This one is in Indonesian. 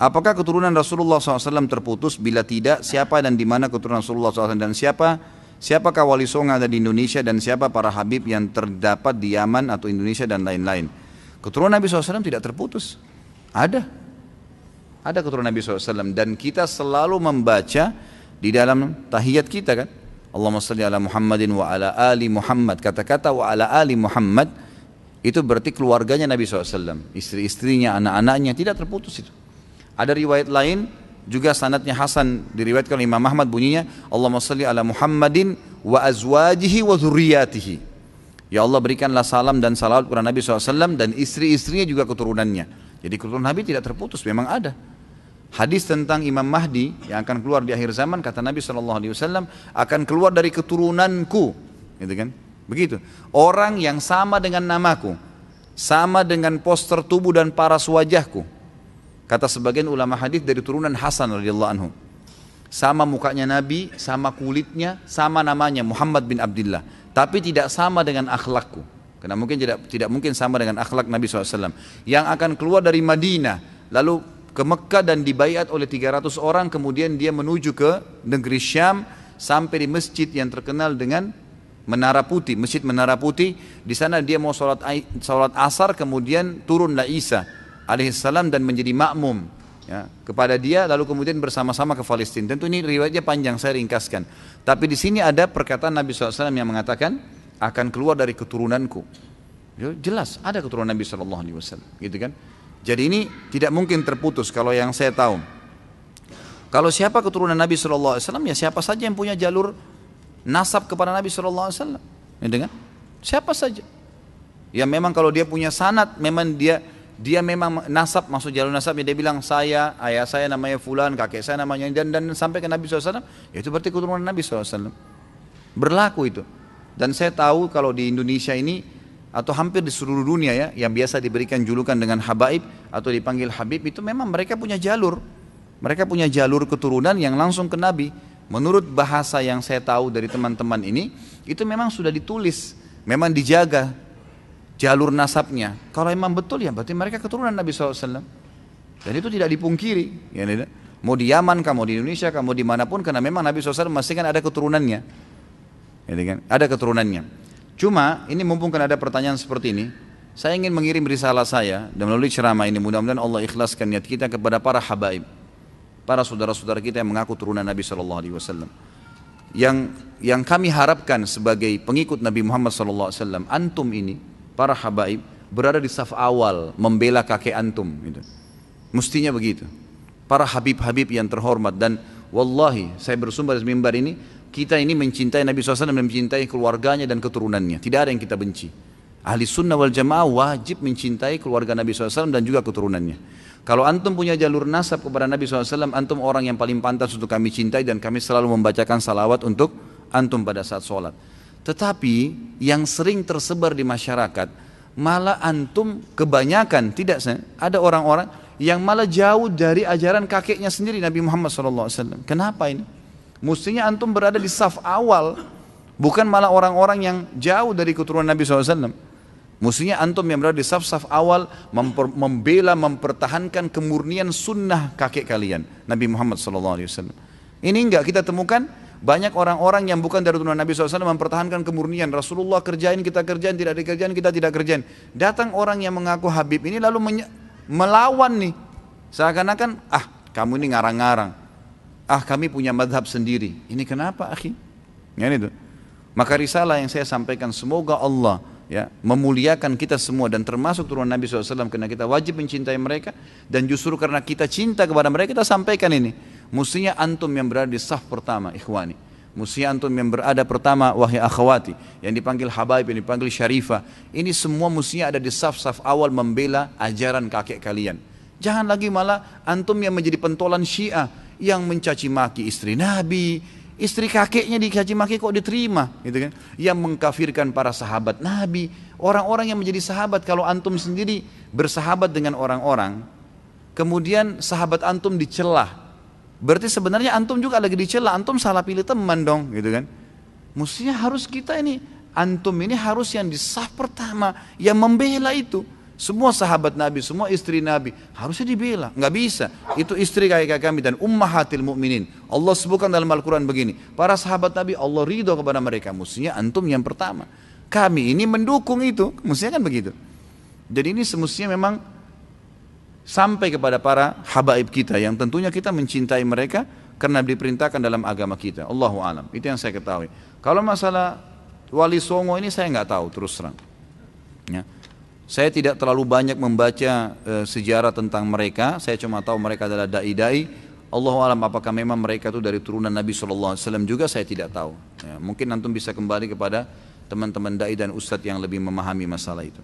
Apakah keturunan Rasulullah SAW terputus? Bila tidak, siapa dan di mana keturunan Rasulullah SAW, dan siapakah wali songo ada di Indonesia, dan siapa para habib yang terdapat di Yaman atau Indonesia dan lain-lain? Keturunan Nabi SAW tidak terputus. Ada keturunan Nabi SAW, dan kita selalu membaca di dalam tahiyat kita kan, Allahumma salli ala Muhammadin wa ala ali Muhammad. Kata-kata wa ala ali Muhammad itu berarti keluarganya Nabi SAW, istri-istrinya, anak-anaknya, tidak terputus itu. Ada riwayat lain juga sanadnya hasan, diriwayatkan oleh Imam Ahmad, bunyinya Allahumma salli ala Muhammadin wa azwajihi wa dzurriyyatihi. Ya Allah, berikanlah salam dan salawat kepada Nabi SAW dan istri-istrinya juga keturunannya. Jadi keturunan Nabi tidak terputus, memang ada. Hadis tentang Imam Mahdi yang akan keluar di akhir zaman, kata Nabi SAW, akan keluar dari keturunanku, gitu kan? Begitu. Orang yang sama dengan namaku, sama dengan poster tubuh dan paras wajahku. Kata sebagian ulama hadis dari turunan Hasan radhiyallahu anhu. Sama mukanya Nabi, sama kulitnya, sama namanya Muhammad bin Abdullah, tapi tidak sama dengan akhlakku. Karena mungkin tidak mungkin sama dengan akhlak Nabi SAW. Yang akan keluar dari Madinah, lalu ke Mekah dan dibaiat oleh 300 orang, kemudian dia menuju ke negeri Syam sampai di masjid yang terkenal dengan Menara Putih, Masjid Menara Putih. Di sana dia mau sholat asar, kemudian turunlah Isa alaihissalam dan menjadi makmum ya, kepada dia, lalu kemudian bersama-sama ke Palestina. Tentu ini riwayatnya panjang, saya ringkaskan. Tapi di sini ada perkataan Nabi SAW yang mengatakan akan keluar dari keturunanku. Jelas ada keturunan Nabi SAW, gitu kan? Jadi ini tidak mungkin terputus kalau yang saya tahu. Kalau siapa keturunan Nabi SAW, ya siapa saja yang punya jalur nasab kepada Nabi SAW, gitu kan? Siapa saja. Ya memang kalau dia punya sanad, memang dia memang nasab, maksud jalur nasabnya, dia bilang ayah saya namanya fulan, kakek saya namanya, dan sampai ke Nabi SAW, ya itu berarti keturunan Nabi SAW. Berlaku itu. Dan saya tahu kalau di Indonesia ini, atau hampir di seluruh dunia ya, yang biasa diberikan julukan dengan habaib atau dipanggil habib, itu memang mereka punya jalur. Mereka punya jalur keturunan yang langsung ke Nabi. Menurut bahasa yang saya tahu dari teman-teman ini, itu memang sudah ditulis, memang dijaga jalur nasabnya. Kalau memang betul ya berarti mereka keturunan Nabi SAW. Dan itu tidak dipungkiri ya, mau di Yaman, kamu di Indonesia, kamu dimanapun, karena memang Nabi SAW memastikan ada keturunannya ya, ada keturunannya. Cuma ini mumpung kan ada pertanyaan seperti ini, saya ingin mengirim risalah saya dan melalui ceramah ini, mudah-mudahan Allah ikhlaskan niat kita kepada para habaib, para saudara-saudara kita yang mengaku turunan Nabi SAW. Yang kami harapkan sebagai pengikut Nabi Muhammad SAW, antum ini para habaib berada di saf awal membela kakek antum gitu. Mestinya begitu. Para habib-habib yang terhormat, dan wallahi saya bersumber dari mimbar ini, kita ini mencintai Nabi SAW dan mencintai keluarganya dan keturunannya. Tidak ada yang kita benci. Ahli sunnah wal jamaah wajib mencintai keluarga Nabi SAW dan juga keturunannya. Kalau antum punya jalur nasab kepada Nabi SAW, antum orang yang paling pantas untuk kami cintai, dan kami selalu membacakan salawat untuk antum pada saat sholat. Tetapi yang sering tersebar di masyarakat, malah antum kebanyakan, tidak, ada orang-orang yang malah jauh dari ajaran kakeknya sendiri Nabi Muhammad SAW. Kenapa ini? Mestinya antum berada di saf awal, bukan malah orang-orang yang jauh dari keturunan Nabi SAW. Mestinya antum yang berada di saf-saf awal, membela, mempertahankan kemurnian sunnah kakek kalian Nabi Muhammad SAW. Ini enggak kita temukan. Banyak orang-orang yang bukan dari turunan Nabi SAW mempertahankan kemurnian. Rasulullah kerjain, kita kerjain, tidak dikerjain, kita tidak kerjain. Datang orang yang mengaku habib ini lalu melawan nih. Seakan-akan, kamu ini ngarang-ngarang. Kami punya madhab sendiri. Ini kenapa akhi? Ya, itu. Maka risalah yang saya sampaikan, semoga Allah ya memuliakan kita semua dan termasuk turunan Nabi SAW, karena kita wajib mencintai mereka, dan justru karena kita cinta kepada mereka kita sampaikan ini. Mestinya antum yang berada di saf pertama, ikhwani. Mestinya antum yang berada pertama, wahai akhwati, yang dipanggil habaib, yang dipanggil syarifah. Ini semua mestinya ada di saf-saf awal membela ajaran kakek kalian. Jangan lagi malah antum yang menjadi pentolan Syiah, yang mencaci maki istri Nabi, istri kakeknya dicaci maki kok diterima, gitu kan? Yang mengkafirkan para sahabat Nabi, orang-orang yang menjadi sahabat. Kalau antum sendiri bersahabat dengan orang-orang, kemudian sahabat antum dicelah, berarti sebenarnya antum juga lagi dicela, antum salah pilih teman dong, gitu kan? Mestinya harus kita ini, antum ini harus yang di saf pertama yang membela itu. Semua sahabat Nabi, semua istri Nabi harusnya dibela. Nggak bisa. Itu istri kayak kami dan ummahatil mu'minin. Allah sebutkan dalam Al-Quran begini. Para sahabat Nabi Allah ridho kepada mereka. Mestinya antum yang pertama. Kami ini mendukung itu. Mestinya kan begitu. Jadi ini semestinya memang sampai kepada para habaib kita yang tentunya kita mencintai mereka karena diperintahkan dalam agama kita. Allahu alam. Itu yang saya ketahui. Kalau masalah Wali Songo ini saya nggak tahu terus terang. Ya. Saya tidak terlalu banyak membaca sejarah tentang mereka. Saya cuma tahu mereka adalah dai-dai. Allahu alam apakah memang mereka itu dari turunan Nabi SAW juga saya tidak tahu. Ya, mungkin antum bisa kembali kepada teman-teman dai dan ustadz yang lebih memahami masalah itu.